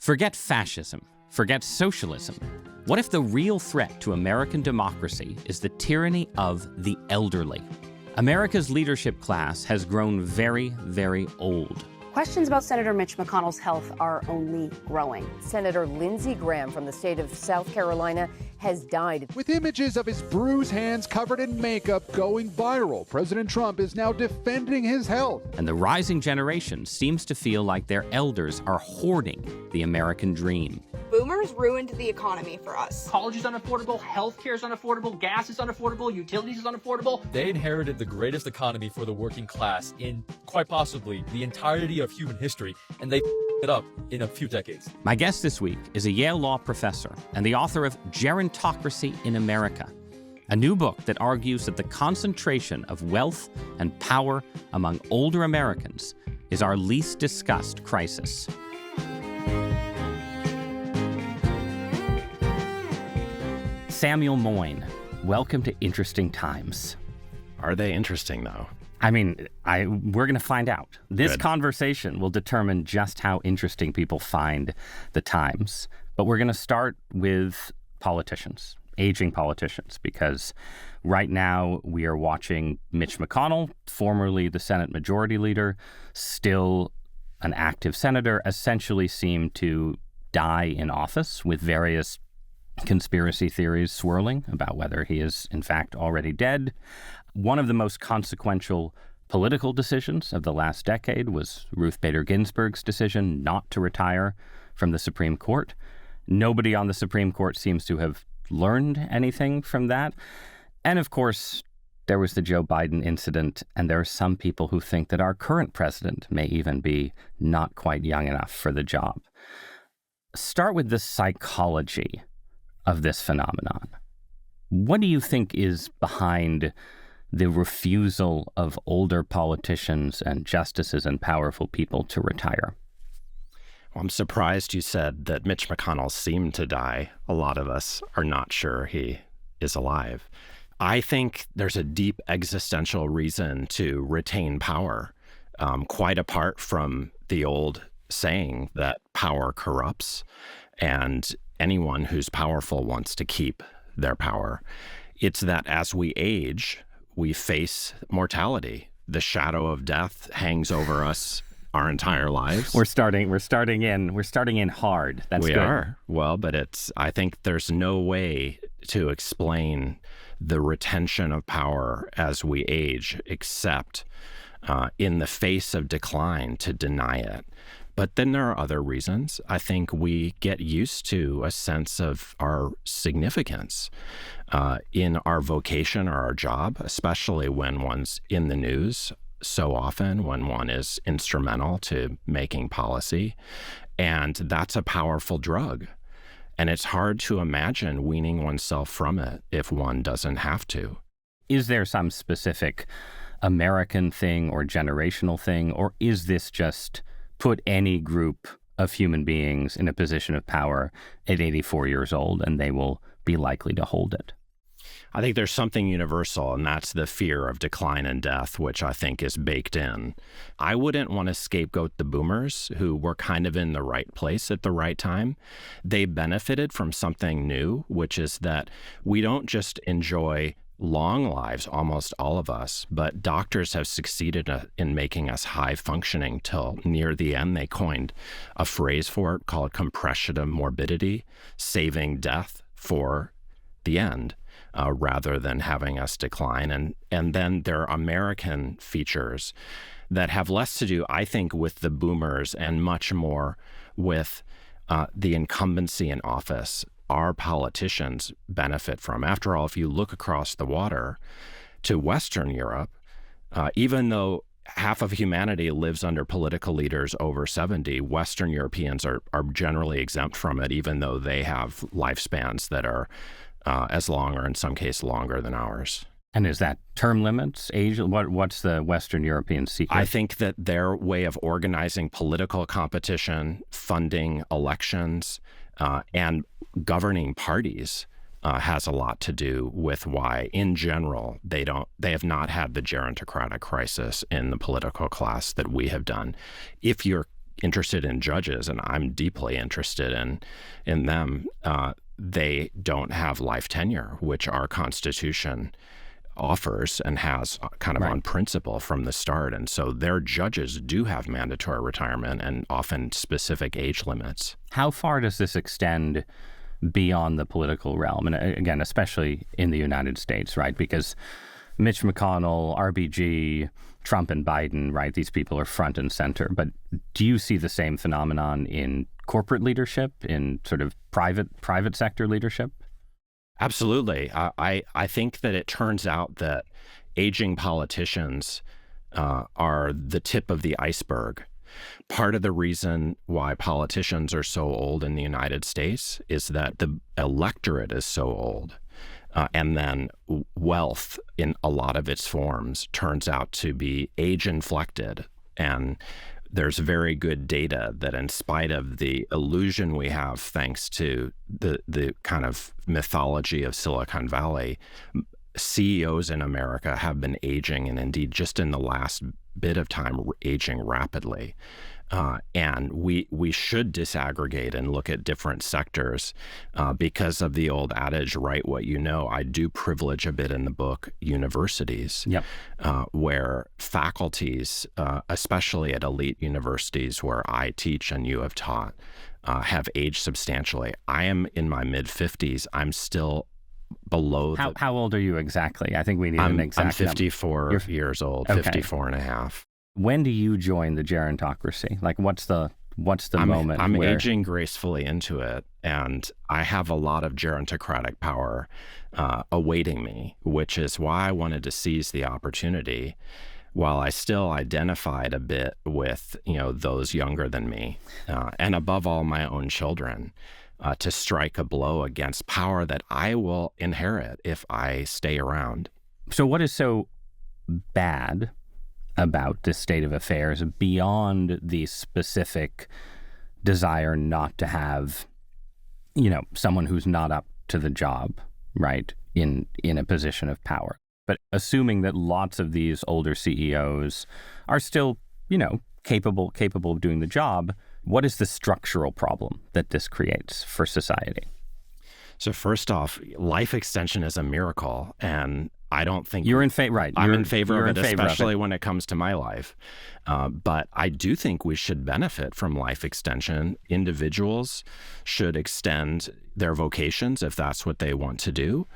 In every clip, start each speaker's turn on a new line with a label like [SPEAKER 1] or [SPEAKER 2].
[SPEAKER 1] Forget fascism. Forget socialism. What if the real threat to American democracy is the tyranny of the elderly? America's leadership class has grown very, very old.
[SPEAKER 2] Questions about Senator Mitch McConnell's health are only growing.
[SPEAKER 3] Senator Lindsey Graham from the state of South Carolina has died.
[SPEAKER 4] With images of his bruised hands covered in makeup going viral, President Trump is now defending his health.
[SPEAKER 1] And the rising generation seems to feel like their elders are hoarding the American dream.
[SPEAKER 5] Boomers ruined the economy for us.
[SPEAKER 6] College is unaffordable, healthcare is unaffordable, gas is unaffordable, utilities is unaffordable.
[SPEAKER 7] They inherited the greatest economy for the working class in, quite possibly, the entirety of human history, and they it up in a few decades.
[SPEAKER 1] My guest this week is a Yale Law professor and the author of Gerontocracy in America, a new book that argues that the concentration of wealth and power among older Americans is our least discussed crisis. Samuel Moyn, welcome to Interesting Times.
[SPEAKER 8] Are they interesting, though?
[SPEAKER 1] I mean, we're going to find out. This
[SPEAKER 8] Good.
[SPEAKER 1] Conversation will determine just how interesting people find the Times. But we're going to start with politicians, aging politicians, because right now we are watching Mitch McConnell, formerly the Senate Majority Leader, still an active senator, essentially seem to die in office with various conspiracy theories swirling about whether he is, in fact, already dead. One of the most consequential political decisions of the last decade was Ruth Bader Ginsburg's decision not to retire from the Supreme Court. Nobody on the Supreme Court seems to have learned anything from that. And of course, there was the Joe Biden incident, and there are some people who think that our current president may even be not quite young enough for the job. Start with the psychology of this phenomenon. What do you think is behind the refusal of older politicians and justices and powerful people to retire?
[SPEAKER 8] Well, I'm surprised you said that Mitch McConnell seemed to die. A lot of us are not sure he is alive. I think there's a deep existential reason to retain power, quite apart from the old saying that power corrupts, and anyone who's powerful wants to keep their power. It's that as we age, we face mortality. The shadow of death hangs over us our entire lives.
[SPEAKER 1] We're starting in hard. That's
[SPEAKER 8] we
[SPEAKER 1] good.
[SPEAKER 8] are. Well, but I think there's no way to explain the retention of power as we age, except in the face of decline, to deny it. But then there are other reasons. I think we get used to a sense of our significance in our vocation or our job, especially when one's in the news so often, when one is instrumental to making policy. And that's a powerful drug. And it's hard to imagine weaning oneself from it if one doesn't have to.
[SPEAKER 1] Is there some specific American thing or generational thing, or is this just put any group of human beings in a position of power at 84 years old, and they will be likely to hold it?
[SPEAKER 8] I think there's something universal, and that's the fear of decline and death, which I think is baked in. I wouldn't want to scapegoat the boomers, who were kind of in the right place at the right time. They benefited from something new, which is that we don't just enjoy long lives, almost all of us, but doctors have succeeded in making us high functioning till near the end. They coined a phrase for it called compression morbidity, saving death for the end, rather than having us decline. And then there are American features that have less to do, I think, with the boomers and much more with the incumbency in office our politicians benefit from. After all, if you look across the water to Western Europe, even though half of humanity lives under political leaders over 70, Western Europeans are generally exempt from it, even though they have lifespans that are as long or in some cases longer than ours.
[SPEAKER 1] And is that term limits, age? What's the Western European secret?
[SPEAKER 8] I think that their way of organizing political competition, funding elections, and governing parties has a lot to do with why, in general, they have not had the gerontocratic crisis in the political class that we have done. If you're interested in judges, and I'm deeply interested in them, they don't have life tenure, which our Constitution offers and has kind of on principle from the start. And so their judges do have mandatory retirement and often specific age limits.
[SPEAKER 1] How far does this extend beyond the political realm? And again, especially in the United States, right? Because Mitch McConnell, RBG, Trump and Biden, right? These people are front and center. But do you see the same phenomenon in corporate leadership, in sort of private sector leadership?
[SPEAKER 8] Absolutely. I think that it turns out that aging politicians are the tip of the iceberg. Part of the reason why politicians are so old in the United States is that the electorate is so old. And then wealth in a lot of its forms turns out to be age-inflected. And there's very good data that in spite of the illusion we have thanks to the kind of mythology of Silicon Valley, CEOs in America have been aging, and indeed just in the last bit of time aging rapidly. And we should disaggregate and look at different sectors because of the old adage, write what you know. I do privilege a bit in the book universities, where faculties, especially at elite universities where I teach and you have taught, have aged substantially. I am in my mid-50s. I'm still below
[SPEAKER 1] How old are you exactly? I think we need an exact
[SPEAKER 8] I'm 54 years old,
[SPEAKER 1] okay.
[SPEAKER 8] 54 and a half.
[SPEAKER 1] When do you join the gerontocracy? Like, what's the moment?
[SPEAKER 8] I'm aging gracefully into it, and I have a lot of gerontocratic power awaiting me, which is why I wanted to seize the opportunity while I still identified a bit with, those younger than me, and above all, my own children, to strike a blow against power that I will inherit if I stay around.
[SPEAKER 1] So what is so bad about this state of affairs beyond the specific desire not to have, someone who's not up to the job, right, in a position of power? But assuming that lots of these older CEOs are still, capable of doing the job, what is the structural problem that this creates for society?
[SPEAKER 8] So first off, life extension is a miracle, and I don't think
[SPEAKER 1] you're in favor. Right,
[SPEAKER 8] I'm in favor of it, especially when it comes to my life. But I do think we should benefit from life extension. Individuals should extend their vocations if that's what they want to do,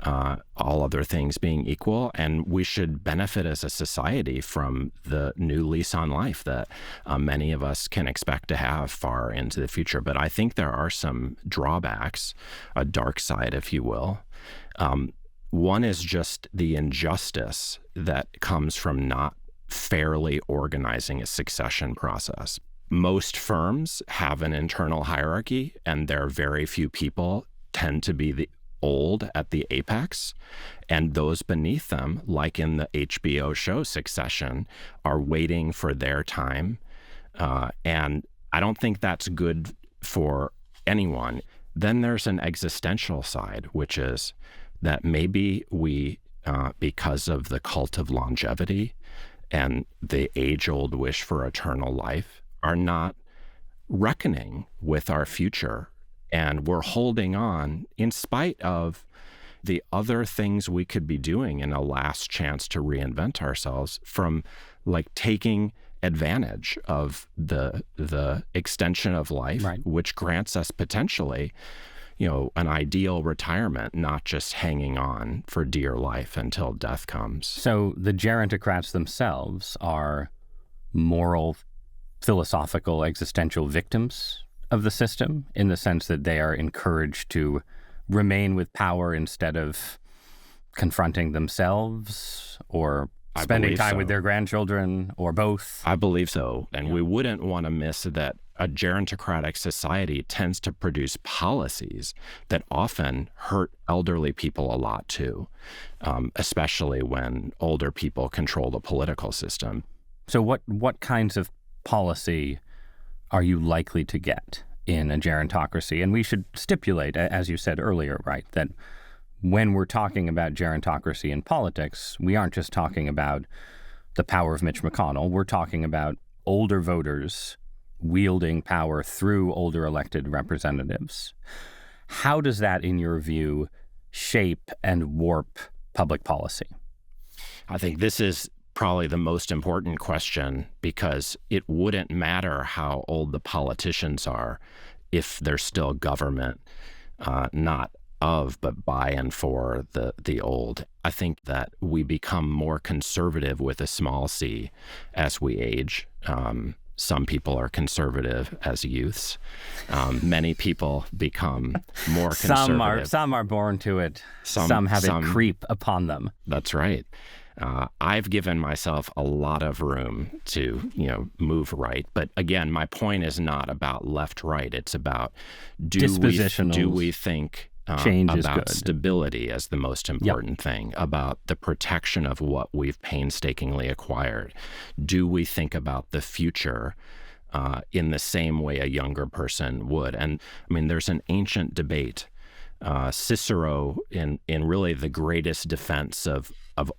[SPEAKER 8] all other things being equal. And we should benefit as a society from the new lease on life that many of us can expect to have far into the future. But I think there are some drawbacks, a dark side, if you will. One is just the injustice that comes from not fairly organizing a succession process. Most firms have an internal hierarchy, and there are very few people tend to be the old at the apex, and those beneath them, like in the HBO show Succession, are waiting for their time. And I don't think that's good for anyone. Then there's an existential side, which is that maybe we, because of the cult of longevity and the age-old wish for eternal life, are not reckoning with our future. And we're holding on in spite of the other things we could be doing in a last chance to reinvent ourselves from, like, taking advantage of the extension of life, right, which grants us potentially an ideal retirement, not just hanging on for dear life until death comes.
[SPEAKER 1] So the gerontocrats themselves are moral, philosophical, existential victims of the system, in the sense that they are encouraged to remain with power instead of confronting themselves or spending time with their grandchildren, or both.
[SPEAKER 8] I believe so. And we wouldn't want to miss that a gerontocratic society tends to produce policies that often hurt elderly people a lot too, especially when older people control the political system.
[SPEAKER 1] So what kinds of policy are you likely to get in a gerontocracy? And we should stipulate, as you said earlier, right, that when we're talking about gerontocracy in politics, we aren't just talking about the power of Mitch McConnell. We're talking about older voters wielding power through older elected representatives. How does that, in your view, shape and warp public policy?
[SPEAKER 8] I think this is probably the most important question, because it wouldn't matter how old the politicians are if they're still government, not of, but by and for the old. I think that we become more conservative with a small c as we age. Some people are conservative as youths. Many people become more conservative.
[SPEAKER 1] Some are born to it. Some have it creep upon them.
[SPEAKER 8] That's right. I've given myself a lot of room to, move right. But again, my point is not about left-right. It's about do we think
[SPEAKER 1] change is
[SPEAKER 8] about
[SPEAKER 1] good.
[SPEAKER 8] Stability as the most important thing, about the protection of what we've painstakingly acquired. Do we think about the future in the same way a younger person would? And I mean, there's an ancient debate. Cicero, in really the greatest defense of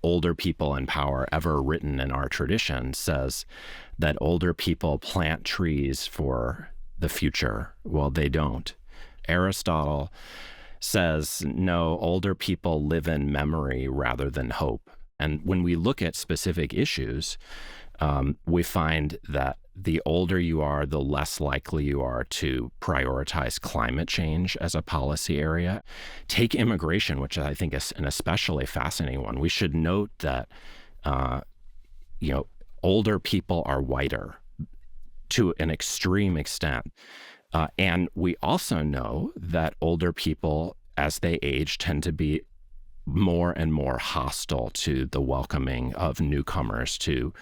[SPEAKER 8] older people in power ever written in our tradition, says that older people plant trees for the future. Well, they don't. Aristotle says, no, older people live in memory rather than hope. And when we look at specific issues, we find that the older you are, the less likely you are to prioritize climate change as a policy area. Take immigration, which I think is an especially fascinating one. We should note that, older people are whiter to an extreme extent. And we also know that older people, as they age, tend to be more and more hostile to the welcoming of newcomers to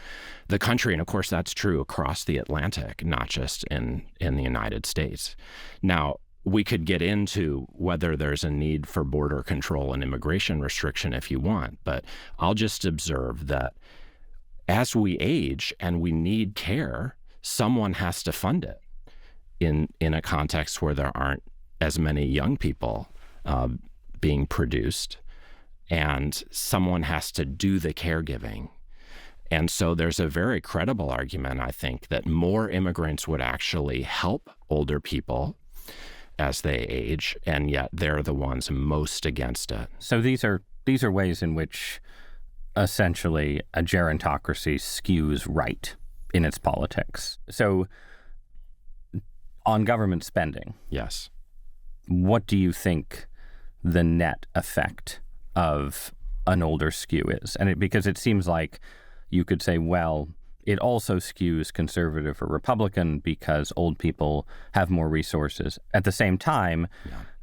[SPEAKER 8] the country. And of course, that's true across the Atlantic, not just in the United States. Now, we could get into whether there's a need for border control and immigration restriction if you want, but I'll just observe that as we age and we need care, someone has to fund it in a context where there aren't as many young people being produced. And someone has to do the caregiving. And so there's a very credible argument, I think, that more immigrants would actually help older people as they age, and yet they're the ones most against it.
[SPEAKER 1] So these are ways in which essentially a gerontocracy skews right in its politics. So on government spending,
[SPEAKER 8] yes,
[SPEAKER 1] what do you think the net effect of an older skew is? And because it seems like you could say, well, it also skews conservative or Republican because old people have more resources. At the same time,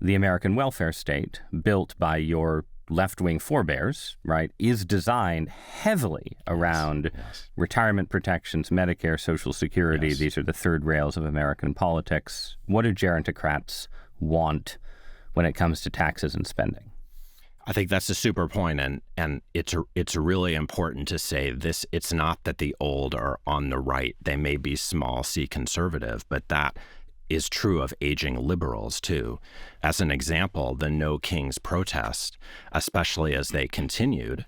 [SPEAKER 1] the American welfare state, built by your left-wing forebears, right, is designed heavily around retirement protections, Medicare, Social Security. These are the third rails of American politics. What do gerontocrats want when it comes to taxes and spending?
[SPEAKER 8] I think that's a super point, and it's really important to say this. It's not that the old are on the right. They may be small c conservative, but that is true of aging liberals too. As an example, the No Kings protest, especially as they continued,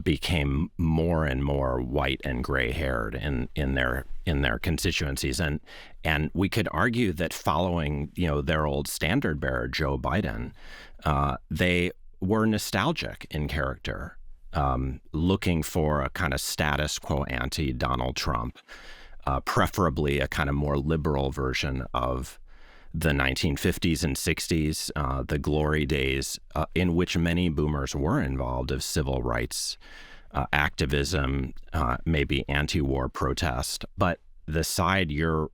[SPEAKER 8] became more and more white and gray-haired in their constituencies, and we could argue that following their old standard bearer Joe Biden, they were nostalgic in character, looking for a kind of status quo anti-Donald Trump, preferably a kind of more liberal version of the 1950s and 60s, the glory days in which many boomers were involved, of civil rights activism, maybe anti-war protest. But the side you're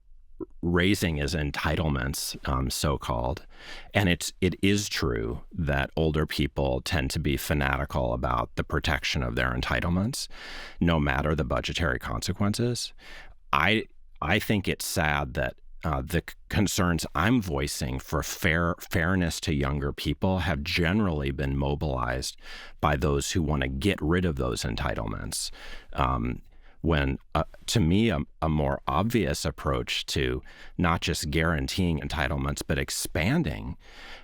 [SPEAKER 8] raising is entitlements, so-called. And it is true that older people tend to be fanatical about the protection of their entitlements, no matter the budgetary consequences. I think it's sad that the concerns I'm voicing for fairness to younger people have generally been mobilized by those who want to get rid of those entitlements. When, to me, a more obvious approach to not just guaranteeing entitlements, but expanding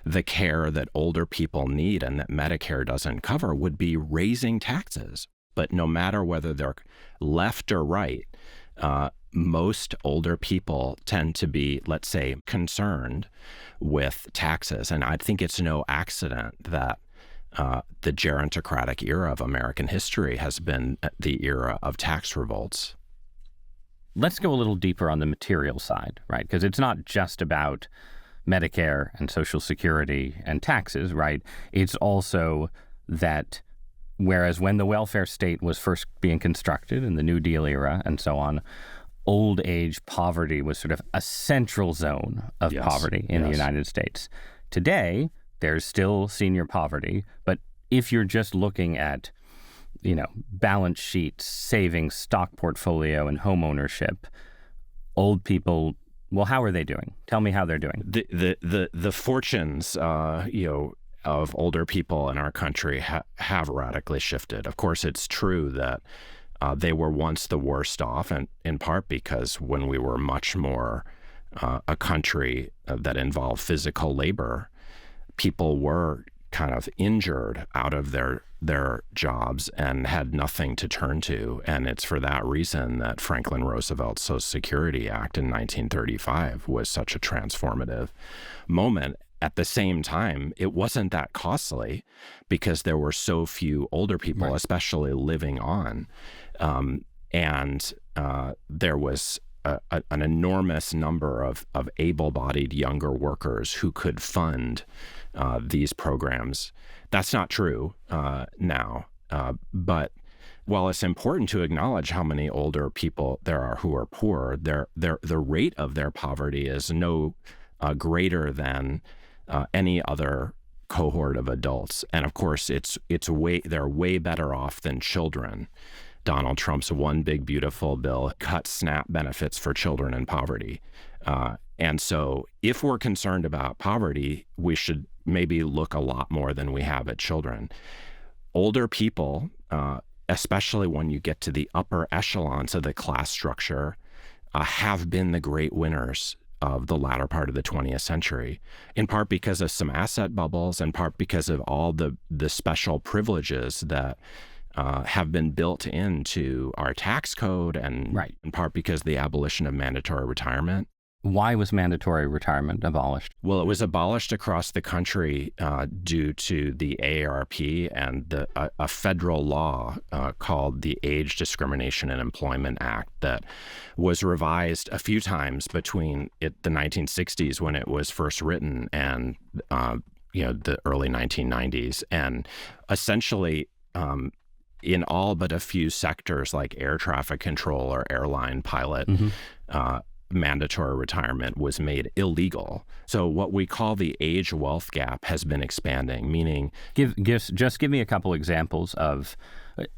[SPEAKER 8] the care that older people need and that Medicare doesn't cover would be raising taxes. But no matter whether they're left or right, most older people tend to be, let's say, concerned with taxes. And I think it's no accident that the gerontocratic era of American history has been the era of tax revolts.
[SPEAKER 1] Let's go a little deeper on the material side, right? Because it's not just about Medicare and Social Security and taxes, right? It's also that whereas when the welfare state was first being constructed in the New Deal era and so on, old age poverty was sort of a central zone of poverty in the United States. Today, there's still senior poverty, but if you're just looking at, balance sheets, savings, stock portfolio, and home ownership, old people, well, how are they doing? Tell me how they're doing.
[SPEAKER 8] The fortunes, of older people in our country have radically shifted. Of course, it's true that they were once the worst off, and in part because when we were much more a country that involved physical labor, people were kind of injured out of their jobs and had nothing to turn to. And it's for that reason that Franklin Roosevelt's Social Security Act in 1935 was such a transformative moment. At the same time, it wasn't that costly because there were so few older people, especially living on. And there was an enormous number of able-bodied younger workers who could fund these programs. That's not true now. But while it's important to acknowledge how many older people there are who are poor, the rate of their poverty is no greater than any other cohort of adults. And of course, they're way better off than children. Donald Trump's One Big Beautiful Bill cut SNAP benefits for children in poverty. And so if we're concerned about poverty, we should maybe look a lot more than we have at children. Older people, especially when you get to the upper echelons of the class structure, have been the great winners of the latter part of the 20th century, in part because of some asset bubbles, in part because of all the special privileges that have been built into our tax code, and in part because of the abolition of mandatory retirement.
[SPEAKER 1] Why was mandatory retirement abolished?
[SPEAKER 8] Well, it was abolished across the country due to the AARP and a federal law called the Age Discrimination in Employment Act that was revised a few times between the 1960s when it was first written and the early 1990s, and essentially in all but a few sectors like air traffic control or airline pilot. Mandatory retirement was made illegal. So what we call the age wealth gap has been expanding, meaning...
[SPEAKER 1] Give me a couple examples of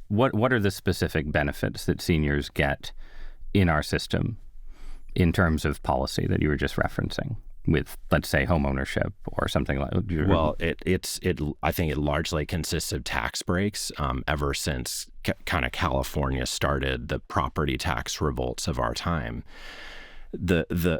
[SPEAKER 1] what are the specific benefits that seniors get in our system in terms of policy that you were just referencing with, let's say, home ownership or something like that?
[SPEAKER 8] Well, I think it largely consists of tax breaks ever since kind of California started the property tax revolts of our time. The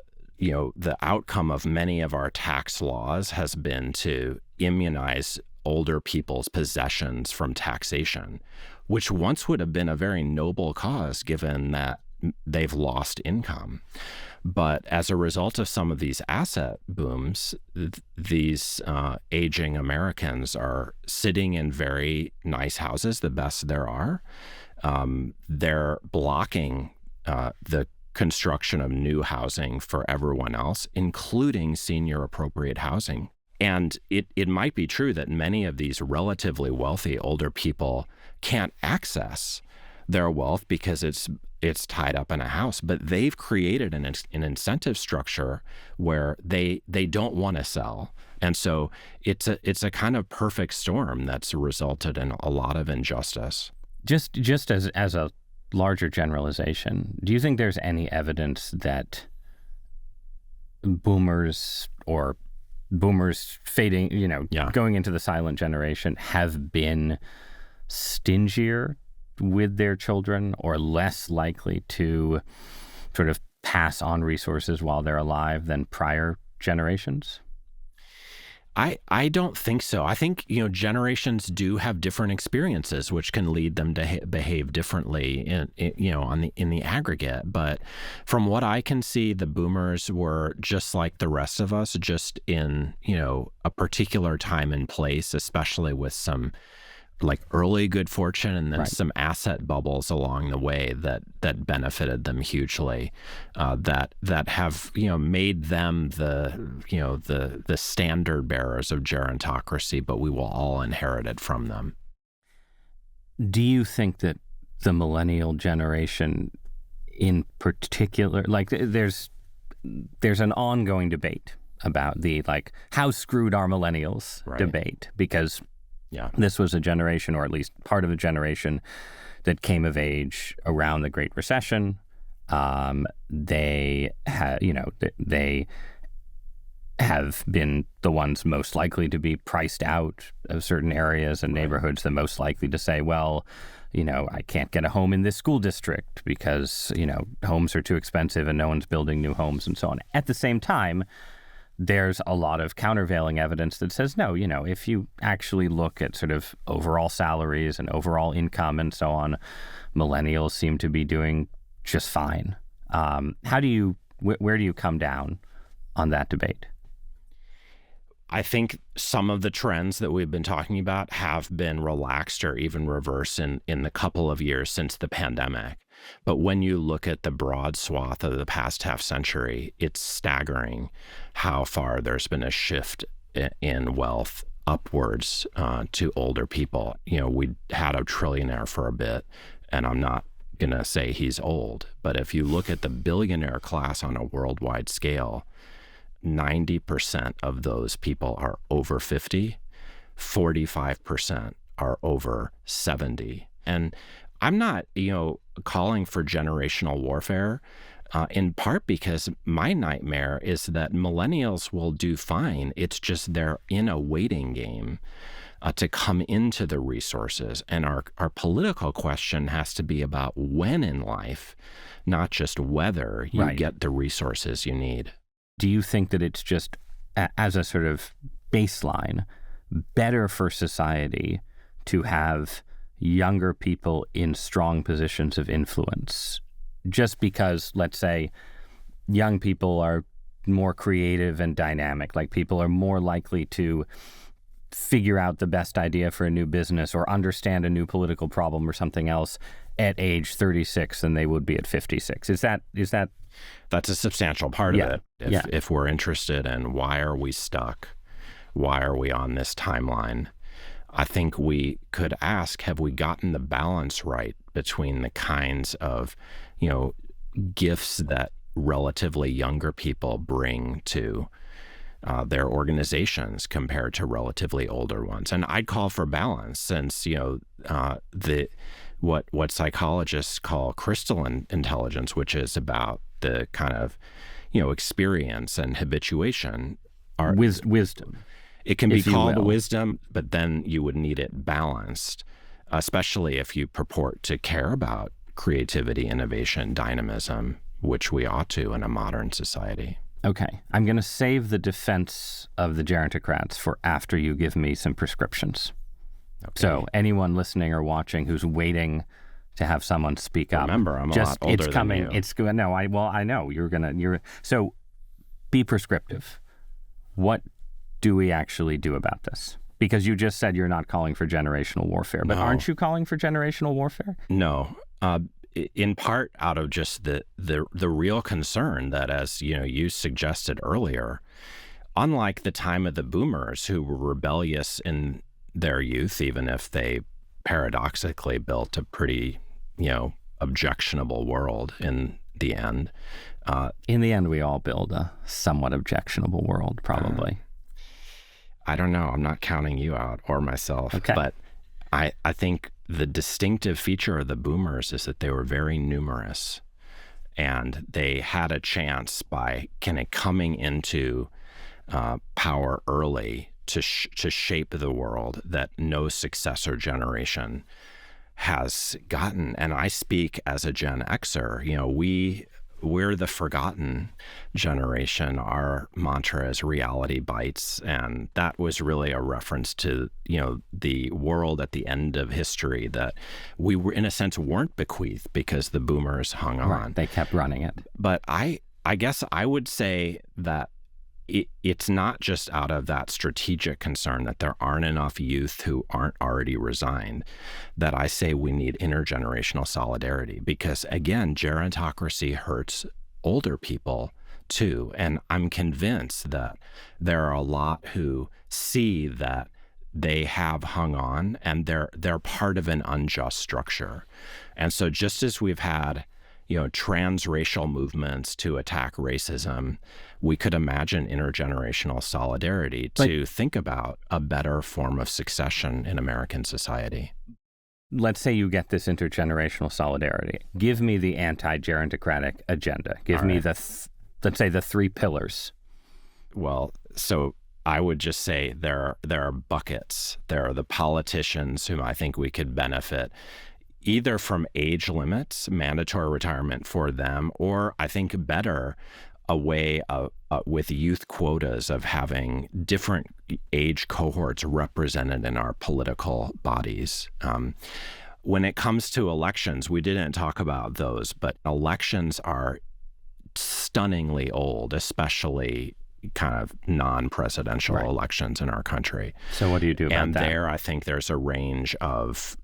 [SPEAKER 8] outcome of many of our tax laws has been to immunize older people's possessions from taxation, which once would have been a very noble cause given that they've lost income. But as a result of some of these asset booms, these aging Americans are sitting in very nice houses, the best there are. They're blocking the construction of new housing for everyone else, including senior appropriate housing. And it might be true that many of these relatively wealthy older people can't access their wealth because it's tied up in a house, but they've created an incentive structure where they don't want to sell. And so it's a kind of perfect storm that's resulted in a lot of injustice.
[SPEAKER 1] Just as a larger generalization, do you think there's any evidence that boomers fading, going into the silent generation have been stingier with their children or less likely to sort of pass on resources while they're alive than prior generations?
[SPEAKER 8] I don't think so. I think, generations do have different experiences, which can lead them to behave differently in the aggregate. But from what I can see, the boomers were just like the rest of us, just in, a particular time and place, especially with some like early good fortune and then some asset bubbles along the way that benefited them hugely, that have made them the standard bearers of gerontocracy, but we will all inherit it from them.
[SPEAKER 1] Do you think that the millennial generation in particular, like there's an ongoing debate about the how screwed are millennials debate, because this was a generation, or at least part of a generation, that came of age around the Great Recession. They have been the ones most likely to be priced out of certain areas and neighborhoods, the most likely to say, well, I can't get a home in this school district because, homes are too expensive and no one's building new homes and so on. At the same time, there's a lot of countervailing evidence that says, no, if you actually look at sort of overall salaries and overall income and so on, millennials seem to be doing just fine. Where do you come down on that debate?
[SPEAKER 8] I think some of the trends that we've been talking about have been relaxed or even reversed in the couple of years since the pandemic. But when you look at the broad swath of the past half century, it's staggering how far there's been a shift in wealth upwards to older people. We had a trillionaire for a bit, and I'm not going to say he's old, but if you look at the billionaire class on a worldwide scale, 90% of those people are over 50, 45% are over 70. And I'm not, calling for generational warfare, in part because my nightmare is that millennials will do fine. It's just they're in a waiting game to come into the resources. And our political question has to be about when in life, not just whether you get the resources you need.
[SPEAKER 1] Do you think that it's just, as a sort of baseline, better for society to have younger people in strong positions of influence, just because, let's say, young people are more creative and dynamic, like people are more likely to figure out the best idea for a new business or understand a new political problem or something else at age 36 than they would be at 56? Is that
[SPEAKER 8] That's a substantial part of it. If we're interested in why are we stuck, why are we on this timeline, I think we could ask, have we gotten the balance right between the kinds of, gifts that relatively younger people bring to their organizations compared to relatively older ones? And I'd call for balance, since, what psychologists call crystalline intelligence, which is about the kind of, experience and habituation, are
[SPEAKER 1] wisdom.
[SPEAKER 8] It can be called wisdom, but then you would need it balanced, especially if you purport to care about creativity, innovation, dynamism, which we ought to in a modern society.
[SPEAKER 1] Okay. I'm going to save the defense of the gerontocrats for after you give me some prescriptions. Okay. So anyone listening or watching who's waiting to have someone speak up.
[SPEAKER 8] Remember, I'm a lot older
[SPEAKER 1] it's coming.
[SPEAKER 8] than you.
[SPEAKER 1] It's good. No, I know so be prescriptive. What do we actually do about this? Because you just said you're not calling for generational warfare, but aren't you calling for generational warfare?
[SPEAKER 8] No, in part out of just the real concern that, as you suggested earlier, unlike the time of the boomers who were rebellious in their youth, even if they paradoxically built a pretty, objectionable world in the end.
[SPEAKER 1] In the end, we all build a somewhat objectionable world, probably.
[SPEAKER 8] I don't know. I'm not counting you out or myself.
[SPEAKER 1] Okay.
[SPEAKER 8] But I think the distinctive feature of the boomers is that they were very numerous, and they had a chance by kind of coming into power early to shape the world that no successor generation has gotten. And I speak as a Gen Xer. we're the forgotten generation. Our mantra is reality bites, and that was really a reference to, the world at the end of history that we were, in a sense, weren't bequeathed because the boomers hung on.
[SPEAKER 1] Right. They kept running it.
[SPEAKER 8] But I guess I would say that it's not just out of that strategic concern that there aren't enough youth who aren't already resigned that I say we need intergenerational solidarity, because again, gerontocracy hurts older people too. And I'm convinced that there are a lot who see that they have hung on and they're part of an unjust structure. And so just as we've had transracial movements to attack racism, we could imagine intergenerational solidarity to think about a better form of succession in American society.
[SPEAKER 1] Let's say you get this intergenerational solidarity. Give me the anti-gerontocratic agenda. Give me let's say the 3 pillars.
[SPEAKER 8] Well, so I would just say there are buckets. There are the politicians whom I think we could benefit either from age limits, mandatory retirement for them, or I think better, a way of, with youth quotas of having different age cohorts represented in our political bodies. When it comes to elections, we didn't talk about those, but elections are stunningly old, especially kind of non-presidential elections in our country.
[SPEAKER 1] So what do you do about
[SPEAKER 8] that? And there, I think there's a range of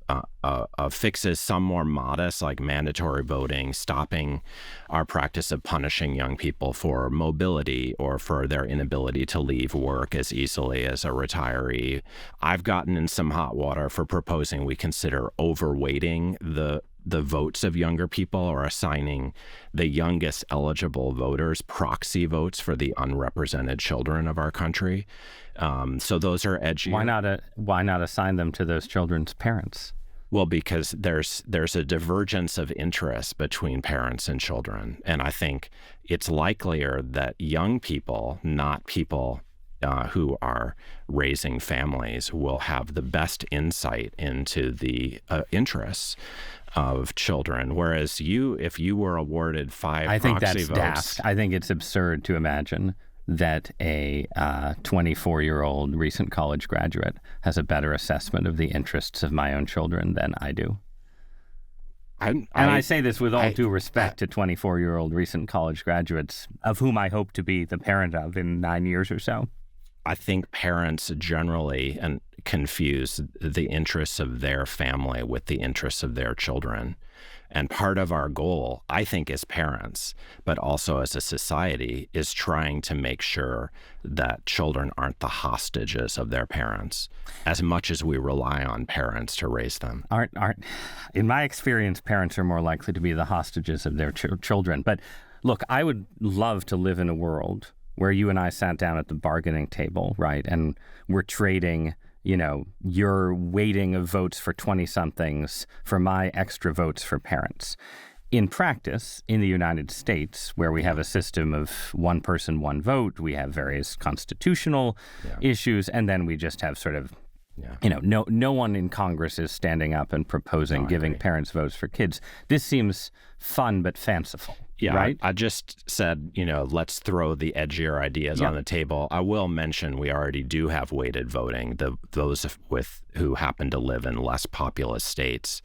[SPEAKER 8] fixes, some more modest, like mandatory voting, stopping our practice of punishing young people for mobility or for their inability to leave work as easily as a retiree. I've gotten in some hot water for proposing we consider overweighting the votes of younger people or assigning the youngest eligible voters proxy votes for the unrepresented children of our country. So those are edgy.
[SPEAKER 1] Why not assign them to those children's parents?
[SPEAKER 8] Well, because there's a divergence of interest between parents and children. And I think it's likelier that young people, not people who are raising families, will have the best insight into the interests of children. Whereas if you were awarded 5
[SPEAKER 1] I think
[SPEAKER 8] proxy
[SPEAKER 1] that's
[SPEAKER 8] votes,
[SPEAKER 1] daft. I think it's absurd to imagine that a 24-year-old recent college graduate has a better assessment of the interests of my own children than I do. I say this with all due respect to 24-year-old recent college graduates, of whom I hope to be the parent of in 9 years or so.
[SPEAKER 8] I think parents generally confuse the interests of their family with the interests of their children. And part of our goal, I think, as parents, but also as a society, is trying to make sure that children aren't the hostages of their parents as much as we rely on parents to raise them.
[SPEAKER 1] In my experience, parents are more likely to be the hostages of their children. But look, I would love to live in a world where you and I sat down at the bargaining table, right? And we're trading, your weighting of votes for 20-somethings for my extra votes for parents. In practice, in the United States, where we have a system of one person, one vote, we have various constitutional issues, and then we just have sort of, no one in Congress is standing up and proposing giving parents votes for kids. This seems fun but fanciful.
[SPEAKER 8] Yeah,
[SPEAKER 1] right?
[SPEAKER 8] I just said, let's throw the edgier ideas on the table. I will mention we already do have weighted voting. Those who happen to live in less populous states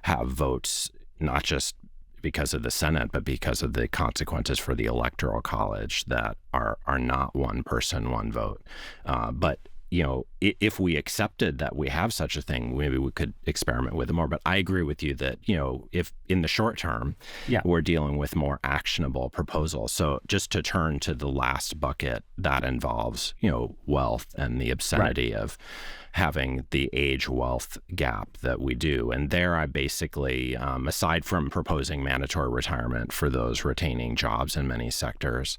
[SPEAKER 8] have votes, not just because of the Senate, but because of the consequences for the Electoral College that are not one person, one vote. But if we accepted that we have such a thing, maybe we could experiment with it more. But I agree with you that, if in the short term, we're dealing with more actionable proposals. So just to turn to the last bucket, that involves, wealth and the obscenity of having the age wealth gap that we do. And there I basically, aside from proposing mandatory retirement for those retaining jobs in many sectors,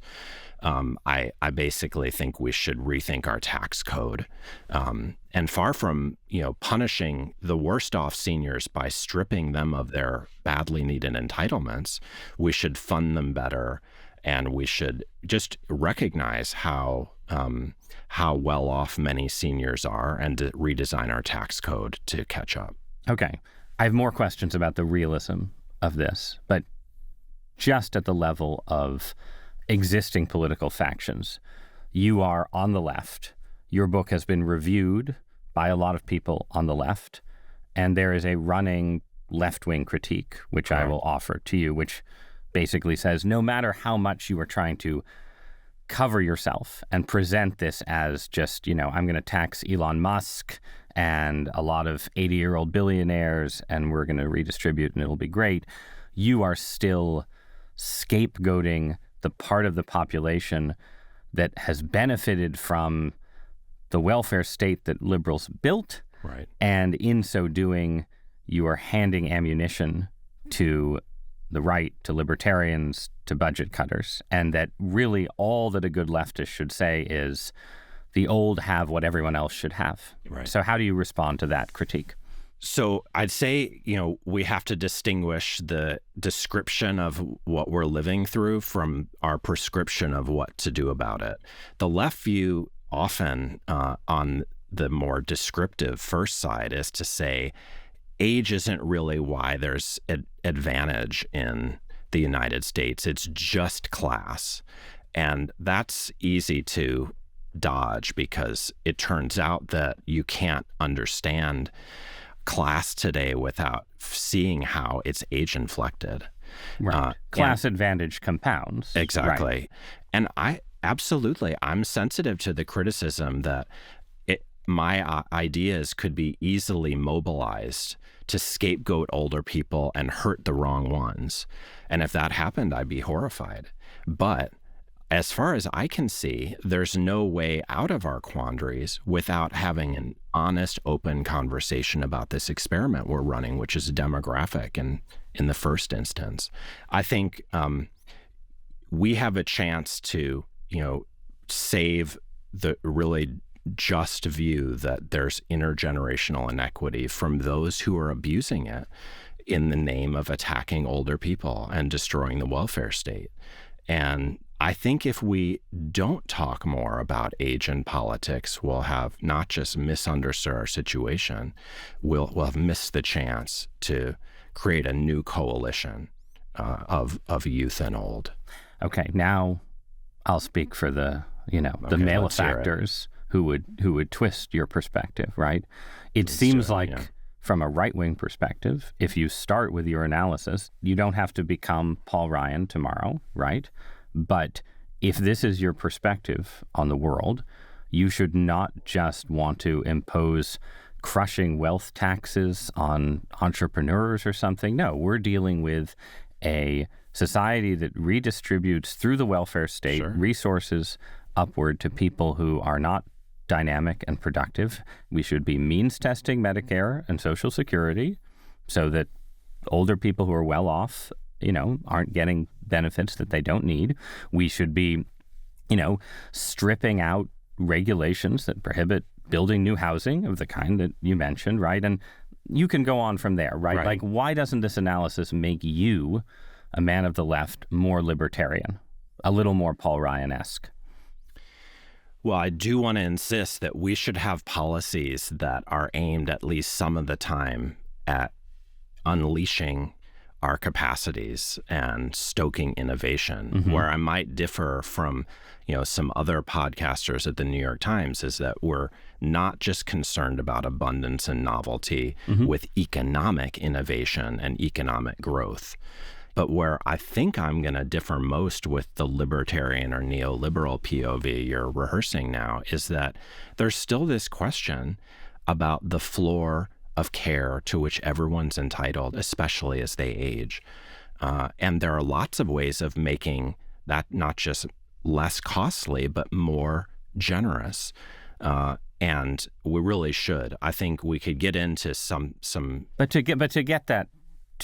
[SPEAKER 8] I basically think we should rethink our tax code. And far from, punishing the worst off seniors by stripping them of their badly needed entitlements, we should fund them better. And we should just recognize how well off many seniors are and to redesign our tax code to catch up.
[SPEAKER 1] Okay. I have more questions about the realism of this, but just at the level of existing political factions. You are on the left. Your book has been reviewed by a lot of people on the left, and there is a running left-wing critique, which I will offer to you, which basically says no matter how much you are trying to cover yourself and present this as just, I'm going to tax Elon Musk and a lot of 80-year-old billionaires and we're going to redistribute and it'll be great, you are still scapegoating the part of the population that has benefited from the welfare state that liberals built.
[SPEAKER 8] Right.
[SPEAKER 1] And in so doing, you are handing ammunition to the right, to libertarians, to budget cutters. And that really all that a good leftist should say is the old have what everyone else should have.
[SPEAKER 8] Right.
[SPEAKER 1] So how do you respond to that critique?
[SPEAKER 8] So I'd say, we have to distinguish the description of what we're living through from our prescription of what to do about it. The left view often on the more descriptive first side is to say age isn't really why there's an advantage in the United States. It's just class. And that's easy to dodge because it turns out that you can't understand class today without seeing how it's age inflected.
[SPEAKER 1] Right. Class advantage compounds.
[SPEAKER 8] Exactly.
[SPEAKER 1] Right.
[SPEAKER 8] And I'm sensitive to the criticism that my ideas could be easily mobilized to scapegoat older people and hurt the wrong ones. And if that happened, I'd be horrified. But as far as I can see, there's no way out of our quandaries without having an honest, open conversation about this experiment we're running, which is demographic in the first instance. I think we have a chance to, save the really just view that there's intergenerational inequity from those who are abusing it in the name of attacking older people and destroying the welfare state. And I think if we don't talk more about age in politics, we'll have not just misunderstood our situation, we'll have missed the chance to create a new coalition of youth and old.
[SPEAKER 1] Okay, now I'll speak for the malefactors who would twist your perspective, right? It seems like from a right-wing perspective, if you start with your analysis, you don't have to become Paul Ryan tomorrow, right? But if this is your perspective on the world, you should not just want to impose crushing wealth taxes on entrepreneurs or something. No, we're dealing with a society that redistributes through the welfare state resources upward to people who are not dynamic and productive. We should be means testing Medicare and Social Security so that older people who are well off, aren't getting benefits that they don't need. We should be, stripping out regulations that prohibit building new housing of the kind that you mentioned, right? And you can go on from there, right? Like, why doesn't this analysis make you, a man of the left, more libertarian, a little more Paul Ryan-esque?
[SPEAKER 8] Well, I do want to insist that we should have policies that are aimed at least some of the time at unleashing our capacities and stoking innovation. Where I might differ from, some other podcasters at the New York Times is that we're not just concerned about abundance and novelty with economic innovation and economic growth. But where I think I'm going to differ most with the libertarian or neoliberal POV you're rehearsing now is that there's still this question about the floor of care to which everyone's entitled, especially as they age. And there are lots of ways of making that not just less costly, but more generous. And we really should. I think we could get into some.
[SPEAKER 1] But to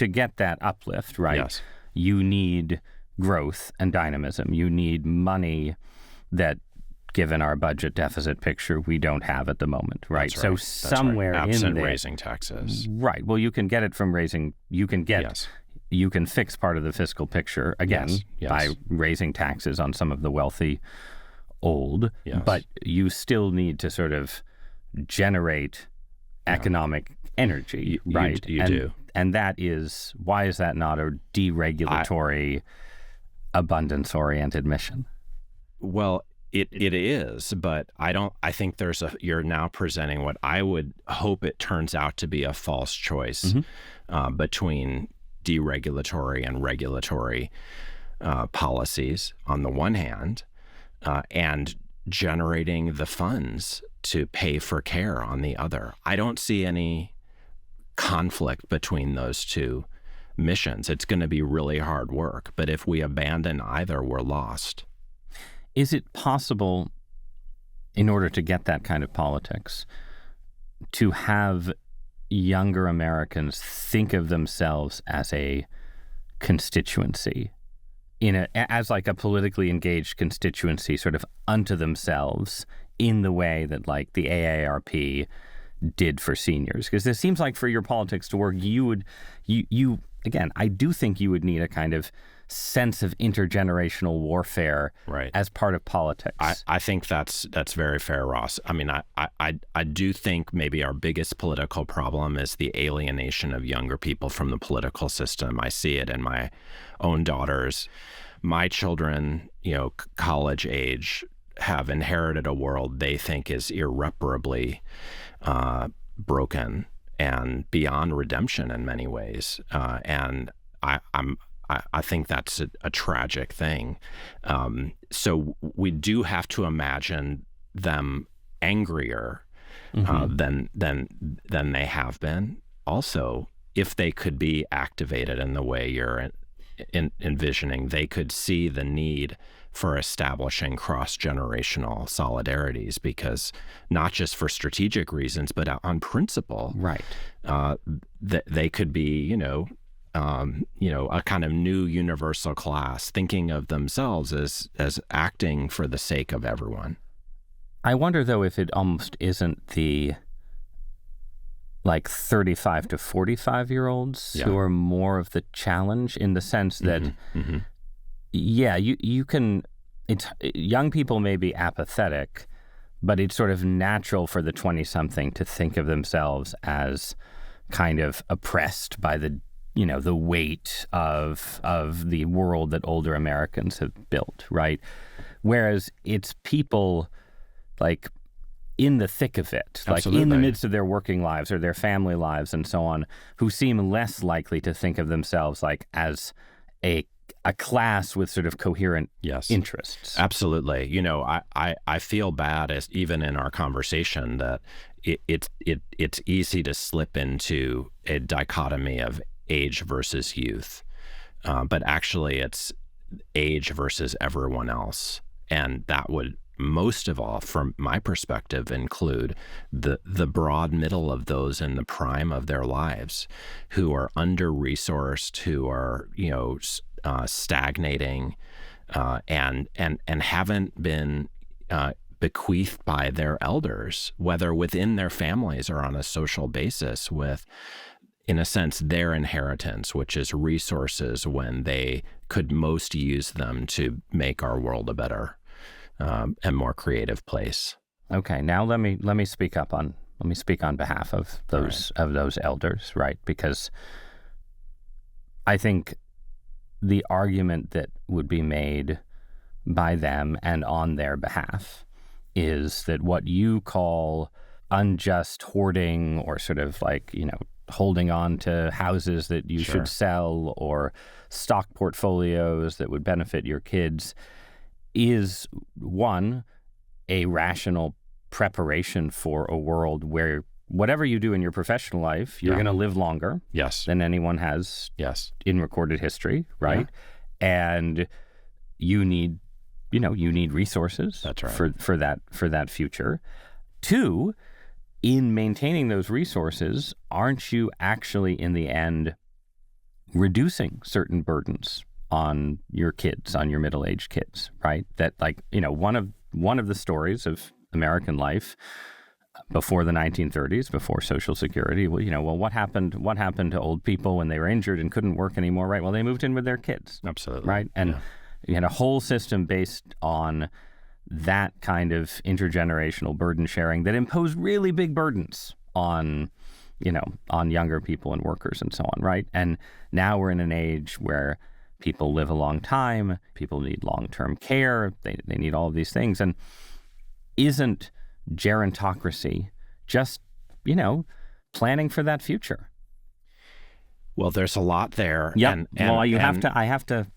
[SPEAKER 1] get that uplift, right?
[SPEAKER 8] Yes.
[SPEAKER 1] You need growth and dynamism. You need money that, given our budget deficit picture, we don't have at the moment, right?
[SPEAKER 8] That's
[SPEAKER 1] so
[SPEAKER 8] right.
[SPEAKER 1] somewhere
[SPEAKER 8] Absent
[SPEAKER 1] in there,
[SPEAKER 8] raising taxes.
[SPEAKER 1] right? Well, you can get it from raising. You can fix part of the fiscal picture again by raising taxes on some of the wealthy old.
[SPEAKER 8] Yes.
[SPEAKER 1] But you still need to sort of generate economic energy, right?
[SPEAKER 8] You do.
[SPEAKER 1] And that is, why is that not a deregulatory, abundance-oriented mission?
[SPEAKER 8] Well, it is, but I think you're now presenting what I would hope it turns out to be a false choice between deregulatory and regulatory policies on the one hand, and generating the funds to pay for care on the other. I don't see any conflict between those two missions. It's going to be really hard work, but if we abandon either, we're lost.
[SPEAKER 1] Is it possible, in order to get that kind of politics, to have younger Americans think of themselves as a constituency, as like a politically engaged constituency, sort of unto themselves, in the way that like the AARP did for seniors? Because it seems like for your politics to work, you again, I do think you would need a kind of sense of intergenerational warfare as part of politics.
[SPEAKER 8] I think that's very fair, Ross. I mean, I do think maybe our biggest political problem is the alienation of younger people from the political system. I see it in my own daughters. My children, college age, have inherited a world they think is irreparably broken and beyond redemption in many ways. And I think that's a tragic thing. So we do have to imagine them angrier than they have been. Also, if they could be activated in the way you're envisioning, they could see the need for establishing cross-generational solidarities, because not just for strategic reasons, but on principle, they could be, a kind of new universal class, thinking of themselves as acting for the sake of everyone.
[SPEAKER 1] I wonder, though, if it almost isn't the 35 to 45-year-olds who are more of the challenge, in the sense that, you can, young people may be apathetic, but it's sort of natural for the 20-something to think of themselves as kind of oppressed by the weight of the world that older Americans have built, right? Whereas it's people like in the thick of it, like in the midst of their working lives or their family lives and so on, who seem less likely to think of themselves like as a class with sort of coherent interests.
[SPEAKER 8] Absolutely. I feel bad, as even in our conversation, that it's easy to slip into a dichotomy of age versus youth, but actually it's age versus everyone else. And that would, most of all, from my perspective, include the broad middle of those in the prime of their lives, who are under-resourced, who are stagnating, and haven't been bequeathed by their elders, whether within their families or on a social basis, with, in a sense, their inheritance, which is resources when they could most use them to make our world a better and more creative place.
[SPEAKER 1] Okay, now let me speak on behalf of those elders, right? Because I think the argument that would be made by them and on their behalf is that what you call unjust hoarding, or sort of holding on to houses that you should sell, or stock portfolios that would benefit your kids, is, one, a rational preparation for a world where whatever you do in your professional life, you're going to live longer than anyone has in recorded history, right? Yeah. And you need resources for that future. Two, in maintaining those resources, aren't you actually in the end reducing certain burdens on your kids, on your middle-aged kids, right? That one of the stories of American life before the 1930s, before Social Security, what happened to old people when they were injured and couldn't work anymore, right? Well, they moved in with their kids.
[SPEAKER 8] Absolutely.
[SPEAKER 1] Right? And you had a whole system based on that kind of intergenerational burden sharing that imposed really big burdens on on younger people and workers and so on, right? And now we're in an age where people live a long time, people need long-term care, they need all of these things. And isn't gerontocracy just, planning for that future?
[SPEAKER 8] Well, there's a lot there.
[SPEAKER 1] Yeah. I have to,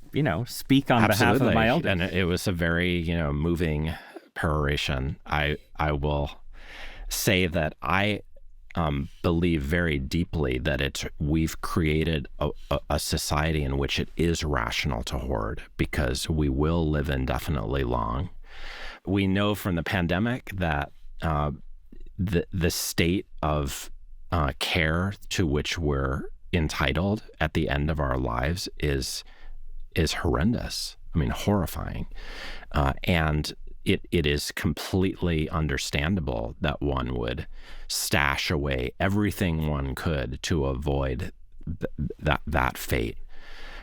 [SPEAKER 1] speak on behalf of my elders.
[SPEAKER 8] And it was a very, moving peroration. I will say that I believe very deeply that we've created a society in which it is rational to hoard because we will live indefinitely long. We know from the pandemic that the state of care to which we're entitled at the end of our lives is horrendous. I mean, horrifying. And it is completely understandable that one would stash away everything one could to avoid that fate.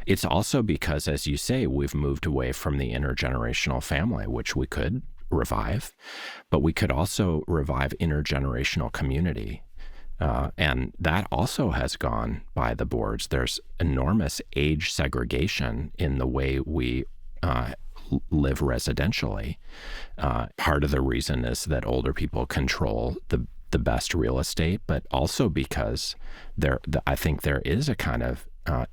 [SPEAKER 8] It's also because, as you say, we've moved away from the intergenerational family, which we could revive, but we could also revive intergenerational community. And that also has gone by the boards. There's enormous age segregation in the way we live residentially. Part of the reason is that older people control the best real estate, but also because I think there is a kind of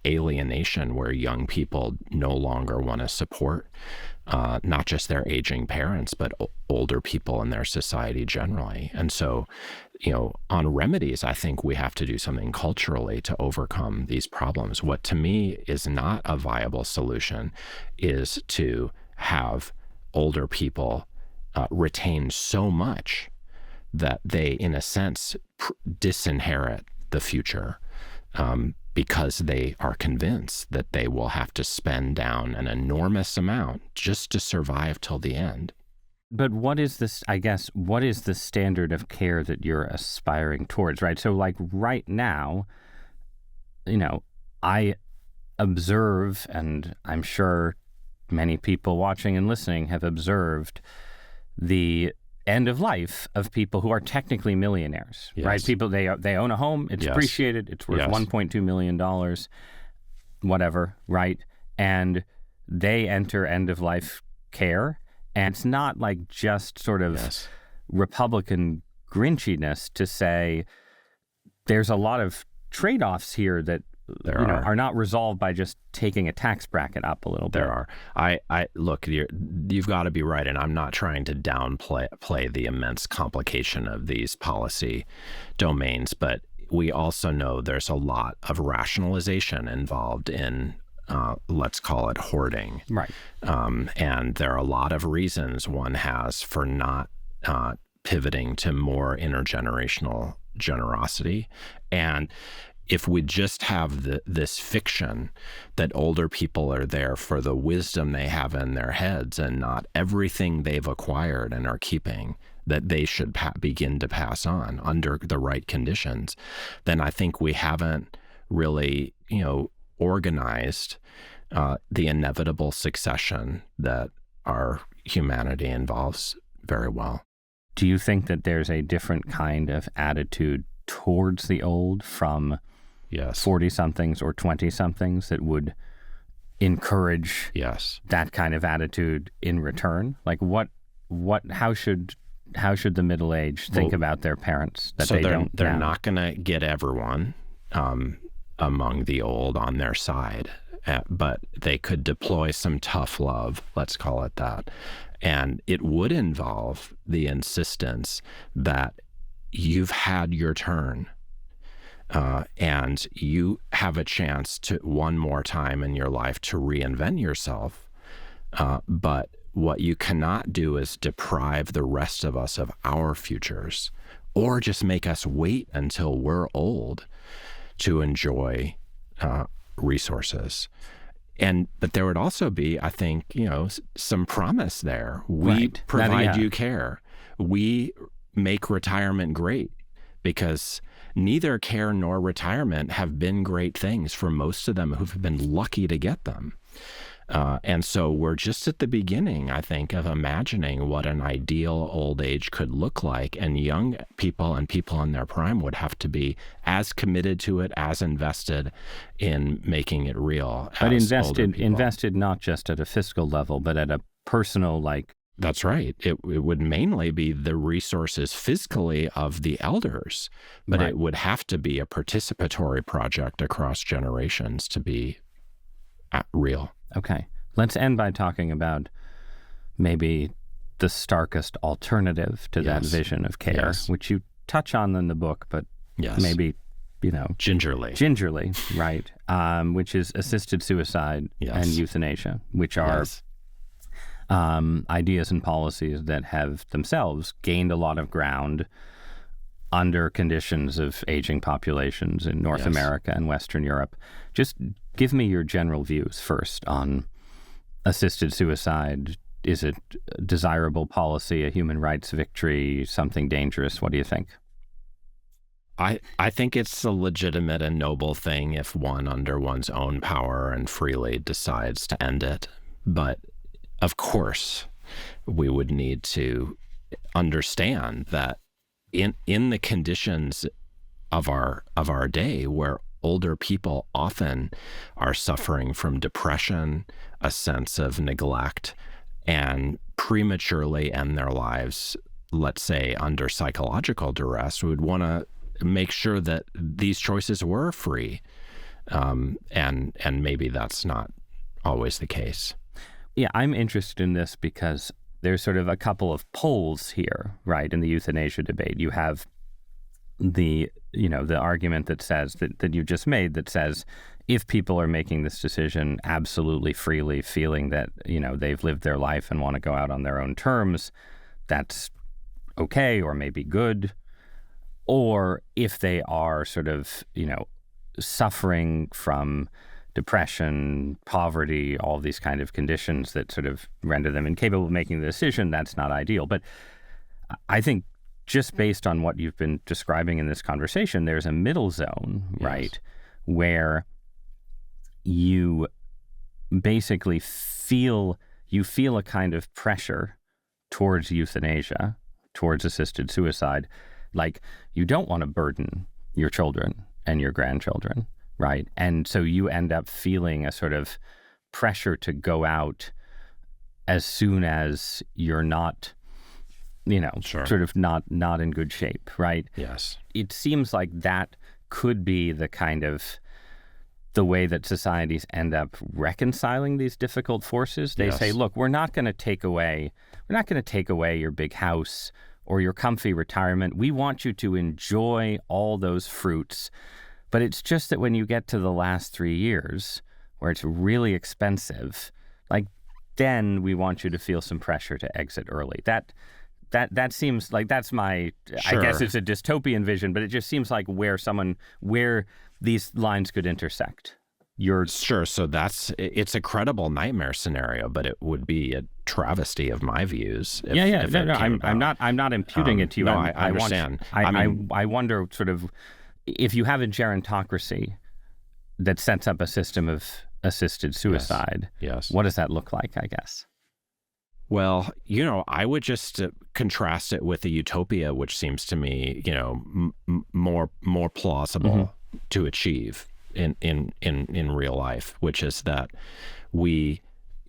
[SPEAKER 8] alienation where young people no longer want to support not just their aging parents, but older people in their society generally. And so, on remedies, I think we have to do something culturally to overcome these problems. What to me is not a viable solution is to have older people retain so much that they, in a sense, disinherit the future because they are convinced that they will have to spend down an enormous amount just to survive till the end.
[SPEAKER 1] But what is the standard of care that you're aspiring towards, right? So like right now, I observe, and I'm sure many people watching and listening have observed the end of life of people who are technically millionaires,
[SPEAKER 8] yes.
[SPEAKER 1] right? People, they own a home, it's
[SPEAKER 8] yes.
[SPEAKER 1] appreciated, it's worth
[SPEAKER 8] yes.
[SPEAKER 1] $1.2 million, whatever, right? And they enter end of life care. And it's not like just sort of
[SPEAKER 8] yes.
[SPEAKER 1] Republican grinchiness to say there's a lot of trade-offs here that are not resolved by just taking a tax bracket up a little bit.
[SPEAKER 8] There are. I look, you've got to be right, and I'm not trying to downplay the immense complication of these policy domains, but we also know there's a lot of rationalization involved in let's call it hoarding.
[SPEAKER 1] Right.
[SPEAKER 8] And there are a lot of reasons one has for not pivoting to more intergenerational generosity. And if we just have this fiction that older people are there for the wisdom they have in their heads and not everything they've acquired and are keeping that they should begin to pass on under the right conditions, then I think we haven't really, organized the inevitable succession that our humanity involves very well.
[SPEAKER 1] Do you think that there's a different kind of attitude towards the old from
[SPEAKER 8] yes.
[SPEAKER 1] 40-somethings or 20-somethings that would encourage
[SPEAKER 8] yes.
[SPEAKER 1] that kind of attitude in return? Like how should the middle-aged think about their parents that they don't?
[SPEAKER 8] They're not going to get everyone among the old on their side, but they could deploy some tough love, let's call it that. And it would involve the insistence that you've had your turn and you have a chance to one more time in your life to reinvent yourself. But what you cannot do is deprive the rest of us of our futures or just make us wait until we're old to enjoy resources. But there would also be, I think, some promise there. We provide you care. We make retirement great because neither care nor retirement have been great things for most of them who've been lucky to get them. And so we're just at the beginning, I think, of imagining what an ideal old age could look like. And young people and people in their prime would have to be as committed to it, as invested in making it real.
[SPEAKER 1] But invested not just at a fiscal level, but at a personal, like.
[SPEAKER 8] That's right. It would mainly be the resources fiscally of the elders, but
[SPEAKER 1] Right.
[SPEAKER 8] It would have to be a participatory project across generations to be real.
[SPEAKER 1] Okay. Let's end by talking about maybe the starkest alternative to that vision of care, which you touch on in the book, but maybe, gingerly, right? Which is assisted suicide and euthanasia, which are ideas and policies that have themselves gained a lot of ground under conditions of aging populations in North America and Western Europe. Just give me your general views first on assisted suicide. Is it a desirable policy, a human rights victory, something dangerous? What do you think?
[SPEAKER 8] I think it's a legitimate and noble thing if one, under one's own power and freely, decides to end it. But of course, we would need to understand that in the conditions of our day, where older people often are suffering from depression, a sense of neglect, and prematurely end their lives, let's say, under psychological duress, we would want to make sure that these choices were free. And maybe that's not always the case.
[SPEAKER 1] Yeah, I'm interested in this because there's sort of a couple of poles here, right, in the euthanasia debate. You have the argument that says that you just made that says if people are making this decision absolutely freely, feeling that, they've lived their life and want to go out on their own terms, that's okay or maybe good. Or if they are sort of, suffering from depression, poverty, all these kind of conditions that sort of render them incapable of making the decision, that's not ideal. But I think just based on what you've been describing in this conversation, there's a middle zone, right, where you basically feel a kind of pressure towards euthanasia, towards assisted suicide, like you don't want to burden your children and your grandchildren, right? And so you end up feeling a sort of pressure to go out as soon as you're not, sort of not in good shape, right?
[SPEAKER 8] Yes.
[SPEAKER 1] It seems like that could be the way that societies end up reconciling these difficult forces. They say, look, we're not going to take away your big house or your comfy retirement. We want you to enjoy all those fruits. But it's just that when you get to the last 3 years where it's really expensive, then we want you to feel some pressure to exit early. That seems like that's my, I guess it's a dystopian vision, but it just seems like where these lines could intersect.
[SPEAKER 8] Sure. So it's a credible nightmare scenario, but it would be a travesty of my views.
[SPEAKER 1] I'm not imputing it to you.
[SPEAKER 8] No, I understand.
[SPEAKER 1] I wonder sort of if you have a gerontocracy that sets up a system of assisted suicide.
[SPEAKER 8] Yes.
[SPEAKER 1] What does that look like, I guess?
[SPEAKER 8] Well, I would just contrast it with a utopia, which seems to me, more plausible to achieve in real life, which is that we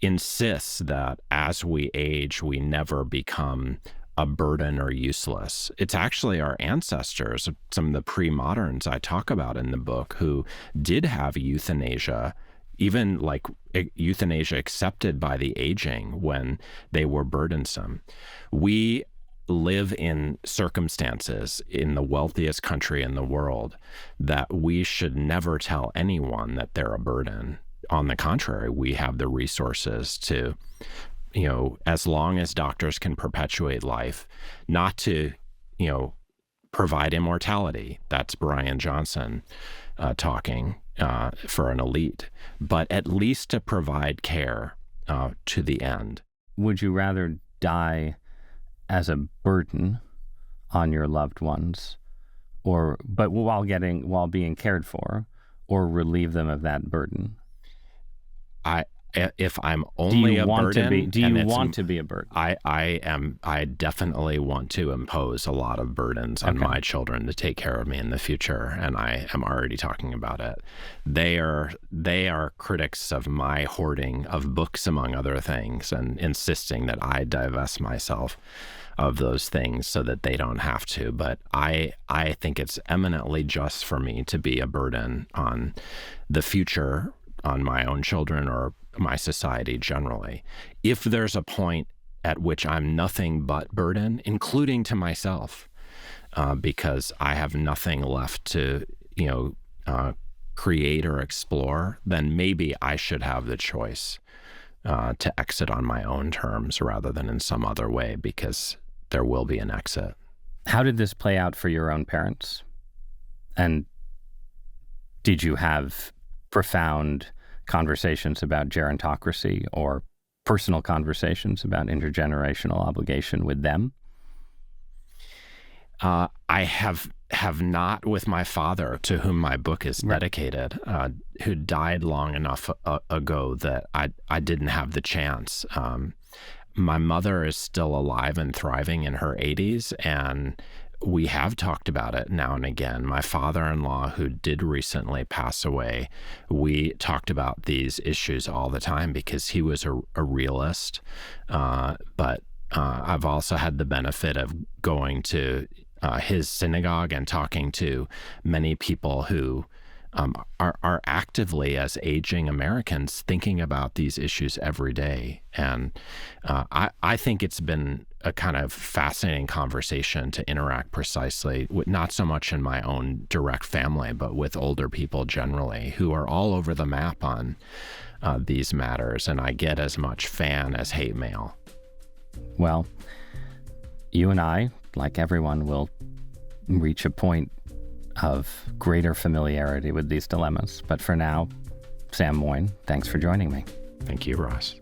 [SPEAKER 8] insist that as we age, we never become a burden or useless. It's actually our ancestors, some of the pre-moderns I talk about in the book, who did have euthanasia, even like euthanasia accepted by the aging when they were burdensome. We live in circumstances in the wealthiest country in the world that we should never tell anyone that they're a burden. On the contrary, we have the resources to, as long as doctors can perpetuate life, not to, provide immortality. That's Brian Johnson talking for an elite, but at least to provide care to the end.
[SPEAKER 1] Would you rather die as a burden on your loved ones, but while being cared for, or relieve them of that burden?
[SPEAKER 8] if I'm only a burden,
[SPEAKER 1] do you want to be a burden?
[SPEAKER 8] I definitely want to impose a lot of burdens on my children to take care of me in the future, and I am already talking about it. They are critics of my hoarding of books, among other things, and insisting that I divest myself of those things so that they don't have to. But I think it's eminently just for me to be a burden on the future, on my own children or my society generally. If there's a point at which I'm nothing but burden, including to myself, because I have nothing left to, create or explore, then maybe I should have the choice to exit on my own terms rather than in some other way, because there will be an exit.
[SPEAKER 1] How did this play out for your own parents? And did you have profound conversations about gerontocracy or personal conversations about intergenerational obligation with them?
[SPEAKER 8] I have not with my father, to whom my book is dedicated, who died long enough ago that I didn't have the chance. My mother is still alive and thriving in her 80s, and we have talked about it now and again. My father-in-law, who did recently pass away, we talked about these issues all the time because he was a realist. But I've also had the benefit of going to his synagogue and talking to many people who are actively, as aging Americans, thinking about these issues every day. And I think it's been a kind of fascinating conversation to interact precisely with, not so much in my own direct family, but with older people generally who are all over the map on these matters. And I get as much fan as hate mail.
[SPEAKER 1] Well, you and I, like everyone, will reach a point of greater familiarity with these dilemmas. But for now, Sam Moyn, thanks for joining me.
[SPEAKER 8] Thank you, Ross.